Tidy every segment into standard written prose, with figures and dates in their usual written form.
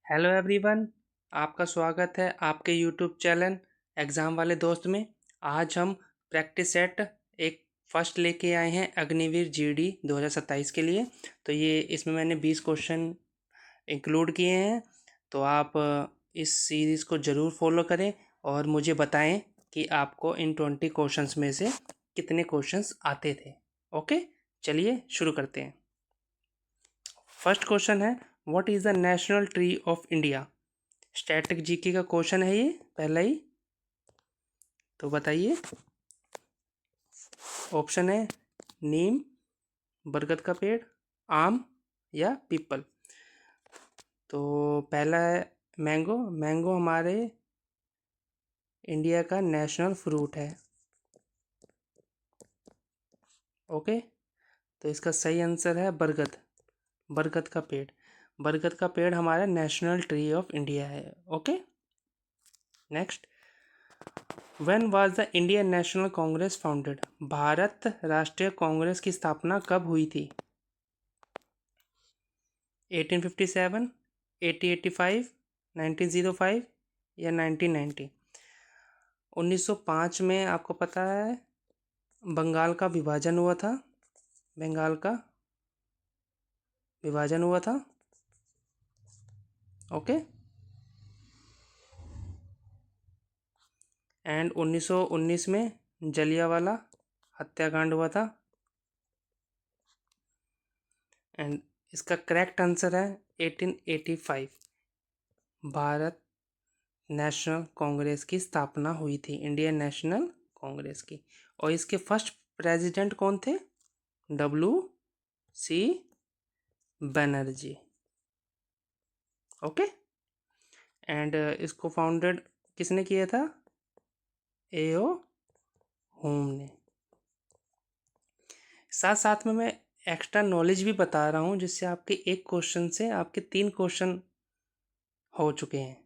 Hello everyone. आपका स्वागत है आपके यूट्यूब चैनल एग्ज़ाम वाले दोस्त में। आज हम प्रैक्टिस सेट एक फर्स्ट लेके आए हैं अग्निवीर जीडी 2027 के लिए। तो ये इसमें मैंने 20 क्वेश्चन इंक्लूड किए हैं। तो आप इस सीरीज़ को ज़रूर फॉलो करें और मुझे बताएं कि आपको इन 20 क्वेश्चंस में से कितने क्वेश्चंस आते थे। ओके, चलिए शुरू करते हैं। फर्स्ट क्वेश्चन है, what is the national tree of India. Static GK का क्वेश्चन है ये पहला ही। तो बताइए। ऑप्शन है नीम, बरगद का पेड़, आम या पीपल। तो पहला है मैंगो। मैंगो हमारे इंडिया का नेशनल फ्रूट है। ओके, तो इसका सही आंसर है बरगद। बरगद का पेड़। बरगद का पेड़ हमारा नेशनल ट्री ऑफ इंडिया है। Okay, next. When was the Indian national Congress founded. Bharat राष्ट्रीय कांग्रेस की स्थापना कब हुई थी। 1857, 1885, 1905 या 1990। 1905 में आपको पता है बंगाल का विभाजन हुआ था। बंगाल का विभाजन हुआ था। ओके, एंड 1919 में जलियांवाला हत्याकांड हुआ था। एंड इसका करेक्ट आंसर है 1885। भारत नेशनल कांग्रेस की स्थापना हुई थी, इंडियन नेशनल कांग्रेस की। और इसके फर्स्ट प्रेसिडेंट कौन थे। W C Banerjee. Okay, and इसको फाउंडेड किसने किया था। एओ होम ने। साथ साथ में मैं एक्स्ट्रा नॉलेज भी बता रहा हूँ जिससे आपके एक क्वेश्चन से आपके 3 क्वेश्चन हो चुके हैं।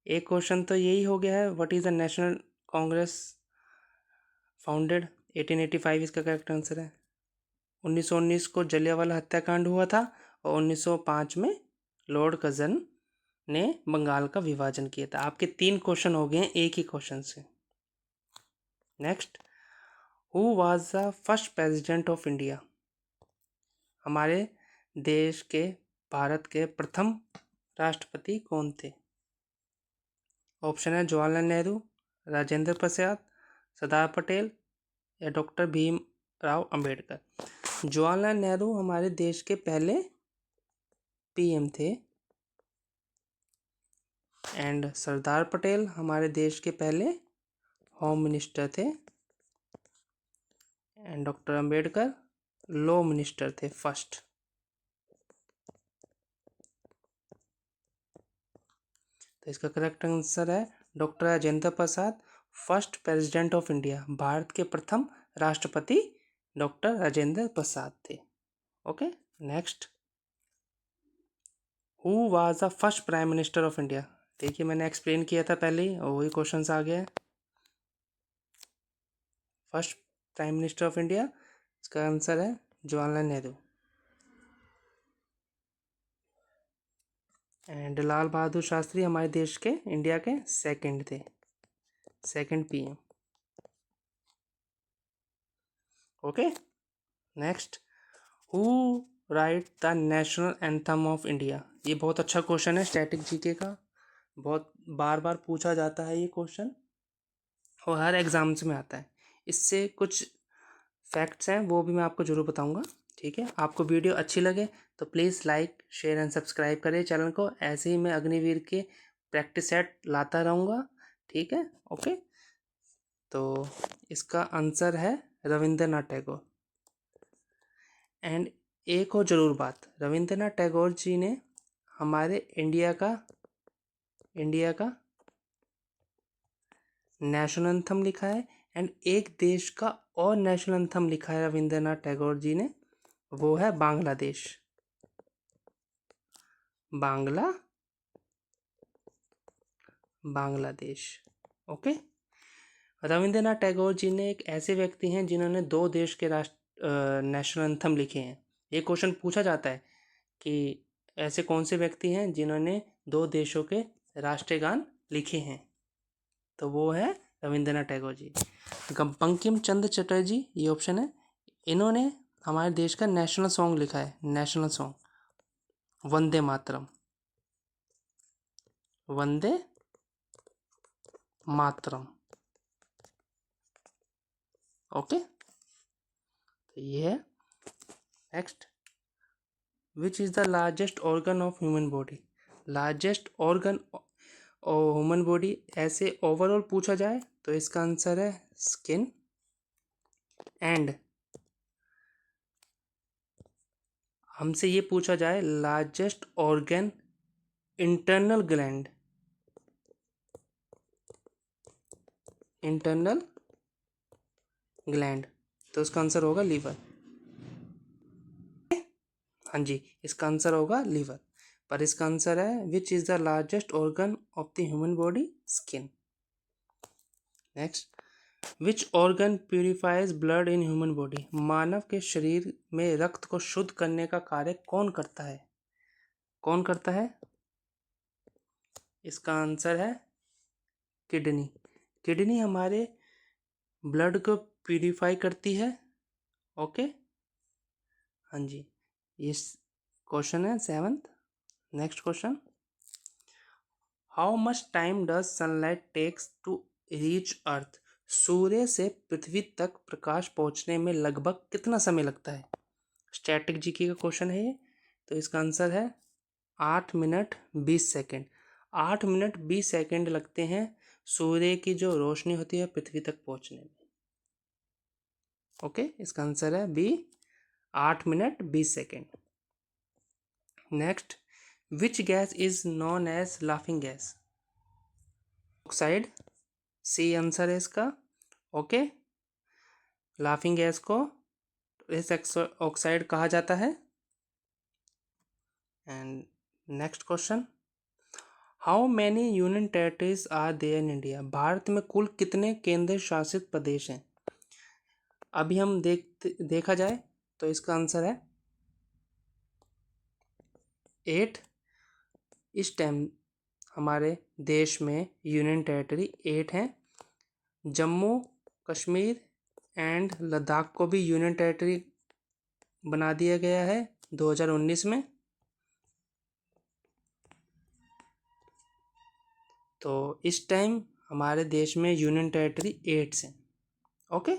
एक क्वेश्चन तो यही हो गया है, what is the national Congress founded. 1885 इसका करेक्ट आंसर है। 1919 को जलियांवाला हत्याकांड हुआ था और 1905 में लॉर्ड कर्जन ने बंगाल का विभाजन किया था। आपके 3 क्वेश्चन हो गए हैं एक ही क्वेश्चन से। Next, who was the first president of India. हमारे देश के, भारत के प्रथम राष्ट्रपति कौन थे। ऑप्शन है जवाहरलाल नेहरू, राजेंद्र प्रसाद, सरदार पटेल या डॉक्टर भीमराव अंबेडकर। जवाहरलाल नेहरू हमारे देश के पहले पीएम थे। एंड सरदार पटेल हमारे देश के पहले होम मिनिस्टर थे। And doctor Ambedkar law minister थे फर्स्ट। तो इसका करेक्ट आंसर है doctor Rajendra Prasad, first president of India. Bharat के प्रथम राष्ट्रपति डॉक्टर राजेंद्र प्रसाद थे। Okay, next. Who was the first prime minister of India. देखिए मैंने एक्सप्लेन किया था पहले ही और वही क्वेश्चन आ गया है। First prime minister of India, इसका आंसर है जवाहरलाल नेहरू। एंड लाल बहादुर शास्त्री हमारे देश के, इंडिया के सेकंड थे, second PM. Okay, next. Who right the national anthem of India. ये बहुत अच्छा क्वेश्चन है स्टैटिक जीके का, बहुत बार बार पूछा जाता है ये क्वेश्चन और हर एग्जाम्स में आता है। इससे कुछ फैक्ट्स हैं वो भी मैं आपको ज़रूर बताऊंगा। ठीक है, आपको वीडियो अच्छी लगे तो please like share and subscribe करें चैनल को। ऐसे ही मैं अग्निवीर के प्रैक्टिस सेट लाता रहूँगा। ठीक है, ओके। तो इसका आंसर है रविंद्रनाथ टैगोर। एंड एक और ज़रूर बात, रविंद्रनाथ टैगोर जी ने हमारे इंडिया का नेशनल एंथम लिखा है। एंड एक देश का और नेशनल एंथम लिखा है रविंद्रनाथ टैगोर जी ने, वो है बांग्लादेश। बांग्लादेश। ओके, रविंद्रनाथ टैगोर जी ने एक ऐसे व्यक्ति हैं जिन्होंने 2 देश के राष्ट्र नेशनल एंथम लिखे हैं। ये क्वेश्चन पूछा जाता है कि ऐसे कौन से व्यक्ति हैं जिन्होंने 2 देशों के राष्ट्रीय गान लिखे हैं? तो वो है रविंद्रनाथ टैगोर जी। बंकिम चंद्र चटर्जी, ये ऑप्शन है, इन्होंने हमारे देश का नेशनल सॉन्ग लिखा है, national song Vande Mataram, Vande Mataram. Okay, तो ये है। Next, which is the largest organ of human body? Largest organ और ह्यूमन बॉडी ऐसे ओवरऑल पूछा जाए तो इसका आंसर है स्किन। एंड हमसे ये पूछा जाए largest organ internal gland, internal gland, तो इसका आंसर होगा लीवर। हाँ जी, इसका आंसर होगा लीवर, पर इसका आंसर है which is the largest organ of the human body? Skin. Next, which organ purifies blood in human body? मानव के शरीर में रक्त को शुद्ध करने का कार्य कौन करता है? कौन करता है? इसका आंसर है किडनी। किडनी हमारे ब्लड को प्यूरिफाई करती है। ओके, हाँ जी, इस क्वेश्चन है 7th। Next question, how much time does sunlight takes to reach earth? सूर्य से पृथ्वी तक प्रकाश पहुंचने में लगभग कितना समय लगता है? स्टैटिक जीके का क्वेश्चन है ये, तो इसका आंसर है 8 मिनट 20 सेकेंड। 8 मिनट 20 सेकेंड लगते हैं सूर्य की जो रोशनी होती है पृथ्वी तक पहुंचने में। ओके, इसका आंसर है B, 8 minute 20 second. Next, which gas is known as laughing gas? Oxide, C answer है इसका। ओके, लाफिंग गैस को इस ऑक्साइड कहा जाता है। And next question, how many union territories are there in India? Bharat में कुल कितने केंद्र शासित प्रदेश हैं? अभी हम देखा जाए तो इसका आंसर है 8। इस टाइम हमारे देश में यूनियन टेरिटरी 8 हैं। जम्मू कश्मीर एंड लद्दाख को भी यूनियन टेरिटरी बना दिया गया है 2019 में। तो इस टाइम हमारे देश में यूनियन टेरिटरी 8 हैं। Okay,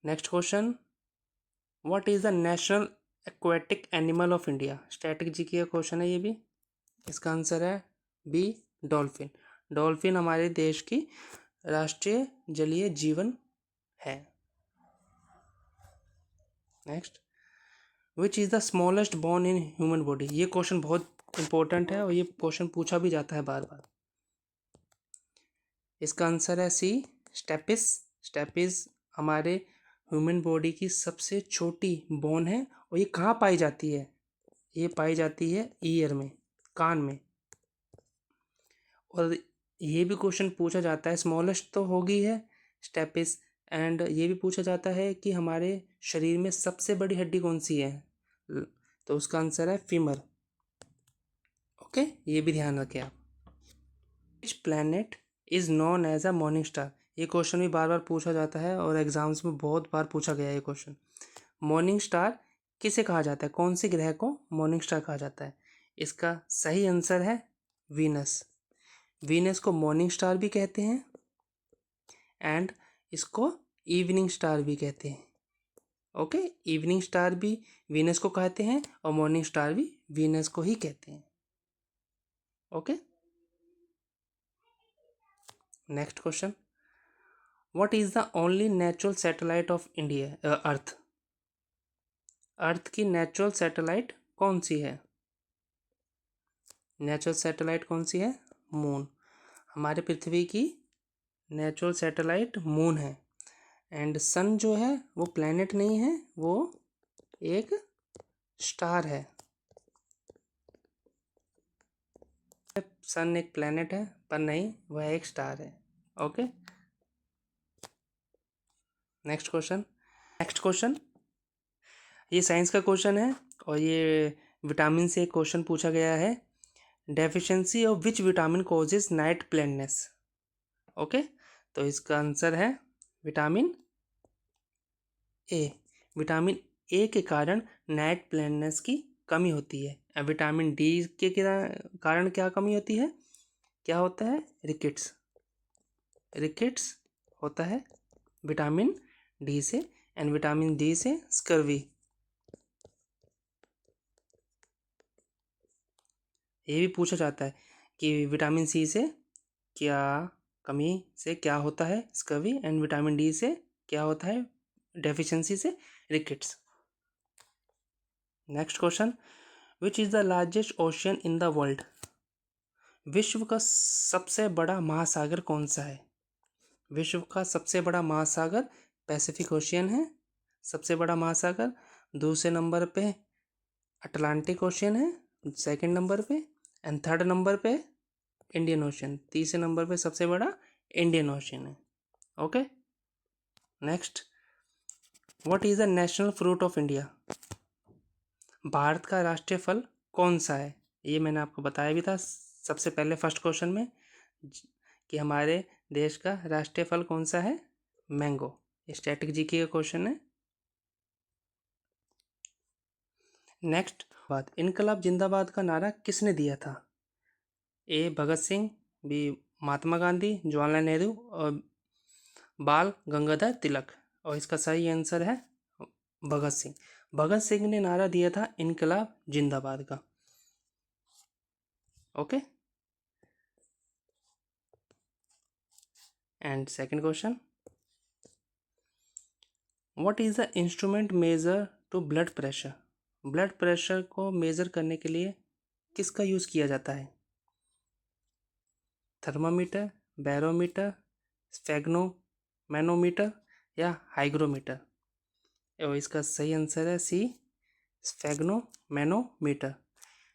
next question, what is the national aquatic animal of India? Static GK का क्वेश्चन है ये भी। इसका आंसर है बी, डॉल्फिन। डॉल्फिन हमारे देश की राष्ट्रीय जलीय जीवन है। Next, which is the smallest bone in human body? ये क्वेश्चन बहुत इंपॉर्टेंट है और ये क्वेश्चन पूछा भी जाता है बार बार। इसका आंसर है सी, स्टेपिस। स्टेपिस हमारे ह्यूमन बॉडी की सबसे छोटी बोन है और ये कहाँ पाई जाती है? ये पाई जाती है ईयर में, कान में। और ये भी क्वेश्चन पूछा जाता है, स्मॉलेस्ट तो होगी है स्टेपिस, एंड ये भी पूछा जाता है कि हमारे शरीर में सबसे बड़ी हड्डी कौन सी है? तो उसका आंसर है फीमर। ओके, ये भी ध्यान रखें आप। Which planet is known as a morning star? ये क्वेश्चन भी बार बार पूछा जाता है और एग्जाम्स में बहुत बार पूछा गया है ये क्वेश्चन। मॉर्निंग स्टार किसे कहा जाता है? कौन से ग्रह को मॉर्निंग स्टार कहा जाता है? इसका सही आंसर है वीनस। वीनस को मॉर्निंग स्टार भी कहते हैं एंड इसको इवनिंग स्टार भी कहते हैं। ओके, इवनिंग स्टार भी वीनस को कहते हैं और मॉर्निंग स्टार भी वीनस को ही कहते हैं। Okay, next question, what is the only natural satellite of India earth? Earth की नेचुरल सैटेलाइट कौन सी है? नेचुरल सैटेलाइट कौन सी है? मून। हमारे पृथ्वी की नेचुरल सैटेलाइट मून है। एंड सन जो है वो प्लैनेट नहीं है, वो एक स्टार है। सन एक प्लैनेट है पर नहीं, वह एक स्टार है। Okay, next question. Next question, ये साइंस का क्वेश्चन है और ये विटामिन से एक क्वेश्चन पूछा गया है, deficiency of which vitamin causes night blindness. Okay, तो इसका आंसर है विटामिन ए। विटामिन ए के कारण नाइट ब्लाइंडनेस की कमी होती है। और विटामिन डी के कारण क्या कमी होती है, क्या होता है, रिकेट्स। रिकेट्स होता है विटामिन डी से, एंड विटामिन डी से स्कर्वी। ये भी पूछा जाता है कि विटामिन सी से क्या कमी से क्या होता है, स्कर्वी, एंड विटामिन डी से क्या होता है, डेफिशिएंसी से rickets. Next question, which is the largest ocean in the world. विश्व का सबसे बड़ा महासागर कौन सा है। विश्व का सबसे बड़ा महासागर पैसिफिक ओशियन है, सबसे बड़ा महासागर। दूसरे नंबर पे अटलांटिक ओशियन है सेकंड नंबर पे, एंड थर्ड नंबर पे इंडियन ओशियन, तीसरे नंबर पे सबसे बड़ा इंडियन ओशियन है। Okay, next, what is the national fruit of India. Bharat का राष्ट्रीय फल कौन सा है। ये मैंने आपको बताया भी था सबसे पहले फर्स्ट क्वेश्चन में कि हमारे देश का राष्ट्रीय फल कौन सा है, मैंगो। स्टैटिक जीके का क्वेश्चन है। नेक्स्ट बात, इनकलाब जिंदाबाद का नारा किसने दिया था। ए भगत सिंह, बी महात्मा गांधी, जवाहरलाल नेहरू, और बाल गंगाधर तिलक। और इसका सही आंसर है भगत सिंह। भगत सिंह ने नारा दिया था इनकलाब जिंदाबाद का। Okay, and second question, what is the instrument measure to blood pressure. Blood pressure को मेज़र करने के लिए किसका यूज़ किया जाता है। थर्मामीटर, बैरोमीटर, स्फेग्नोमैनोमीटर या हाइग्रोमीटर। और इसका सही आंसर है सी, स्फेग्नोमैनोमीटर।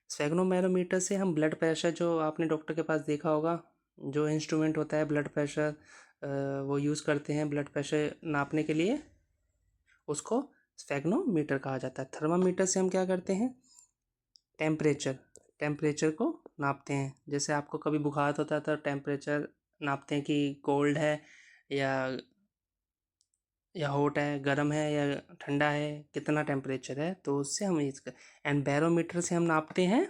स्फेग्नोमैनोमीटर से हम ब्लड प्रेशर, जो आपने डॉक्टर के पास देखा होगा, जो इंस्ट्रूमेंट होता है ब्लड प्रेशर, वो यूज़ करते हैं ब्लड प्रेशर नापने के लिए, उसको स्फेग्नोमीटर कहा जाता है। थर्मामीटर से हम क्या करते हैं, टेम्परेचर को नापते हैं। जैसे आपको कभी बुखार होता है तो टेम्परेचर नापते हैं कि कोल्ड है या हॉट है, गर्म है या ठंडा है, कितना टेम्परेचर है, तो उससे हम यूज़ कर। एंड बैरोमीटर से हम नापते हैं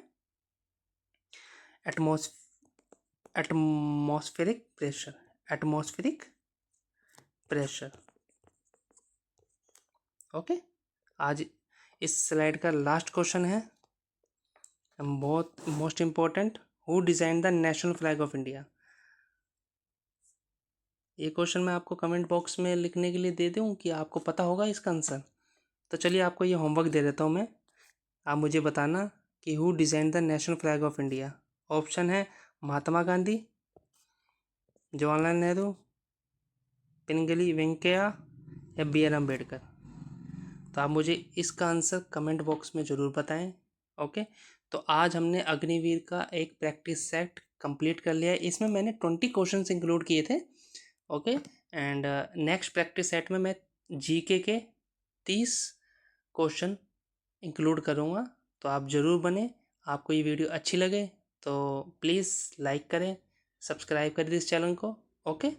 एटमॉस्फेरिक प्रेशर। ओके, आज इस स्लाइड का लास्ट क्वेश्चन है, बहुत most important, who design the national flag of India. ये क्वेश्चन मैं आपको कमेंट बॉक्स में लिखने के लिए दे दूँ कि आपको पता होगा इसका आंसर। तो चलिए आपको ये होमवर्क दे देता हूँ मैं, आप मुझे बताना कि who design the national flag of India. Option है महात्मा गांधी, जवाहरलाल नेहरू, पिंगली वेंकैया या बी आर अम्बेडकर। तो आप मुझे इसका आंसर कमेंट बॉक्स में ज़रूर बताएं। ओके, तो आज हमने अग्निवीर का एक प्रैक्टिस सेट कंप्लीट कर लिया है। इसमें मैंने 20 क्वेश्चन इंक्लूड किए थे। Okay, and next practice set में मैं जीके के 30 क्वेश्चन इंक्लूड करूँगा। तो आप ज़रूर बने। आपको ये वीडियो अच्छी लगे तो प्लीज़ लाइक करें, सब्सक्राइब करें इस चैनल को। ओके।